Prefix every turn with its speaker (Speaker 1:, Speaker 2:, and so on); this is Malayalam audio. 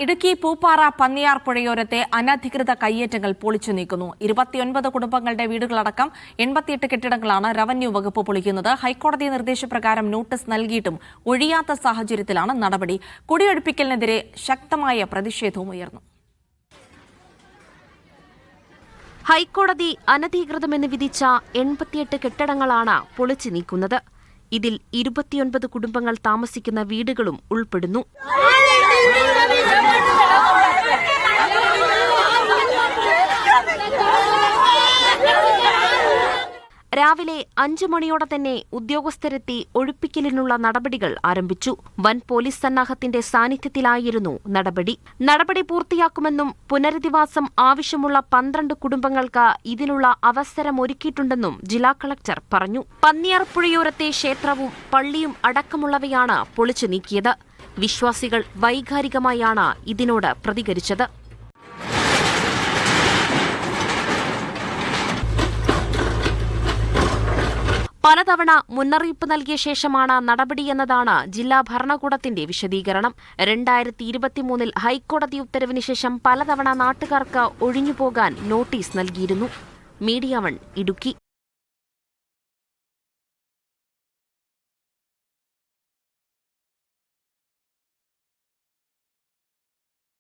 Speaker 1: ഇടുക്കി പൂപ്പാറ പന്നിയാർ പുഴയോരത്തെ അനധികൃത കയ്യേറ്റങ്ങൾ പൊളിച്ചു നീക്കുന്നു. 29 കുടുംബങ്ങളുടെ വീടുകളടക്കം 88 കെട്ടിടങ്ങളാണ് റവന്യൂ വകുപ്പ് പൊളിക്കുന്നത്. ഹൈക്കോടതി നിർദ്ദേശപ്രകാരം നോട്ടീസ് നൽകിയിട്ടും ഒഴിയാത്ത സാഹചര്യത്തിലാണ് നടപടി. കുടിയൊഴിപ്പിക്കലിനെതിരെ ശക്തമായ പ്രതിഷേധവും ഉയർന്നു.
Speaker 2: ഹൈക്കോടതി അനധികൃതമെന്ന് വിധിച്ച 88 കെട്ടിടങ്ങളാണ് പൊളിച്ചു നീക്കുന്നത്. ഇതിൽ 29 കുടുംബങ്ങൾ താമസിക്കുന്ന വീടുകളും ഉൾപ്പെടുന്നു. രാവിലെ 5 മണിയോടെ തന്നെ ഉദ്യോഗസ്ഥരെത്തി ഒഴിപ്പിക്കലിനുള്ള നടപടികൾ ആരംഭിച്ചു. വൻ പോലീസ് സന്നാഹത്തിന്റെ സാന്നിധ്യത്തിലായിരുന്നു നടപടി പൂർത്തിയാക്കുമെന്നും പുനരധിവാസം ആവശ്യമുള്ള 12 കുടുംബങ്ങൾക്ക് ഇതിനുള്ള അവസരമൊരുക്കിയിട്ടുണ്ടെന്നും ജില്ലാ കളക്ടർ പറഞ്ഞു. പന്നിയാർ പുഴയോരത്തെ ക്ഷേത്രവും പള്ളിയും അടക്കമുള്ളവയാണ് പൊളിച്ചു നീക്കിയത്. വിശ്വാസികൾ വൈകാരികമായാണ് ഇതിനോട് പ്രതികരിച്ചത്. പലതവണ മുന്നറിയിപ്പ് നൽകിയ ശേഷമാണ് നടപടിയെന്നതാണ് ജില്ലാ ഭരണകൂടത്തിന്റെ വിശദീകരണം. 2023 ഹൈക്കോടതി ഉത്തരവിന് ശേഷം പലതവണ നാട്ടുകാർക്ക് ഒഴിഞ്ഞുപോകാൻ നോട്ടീസ് നൽകിയിരുന്നു. മീഡിയ 1 ഇടുക്കി.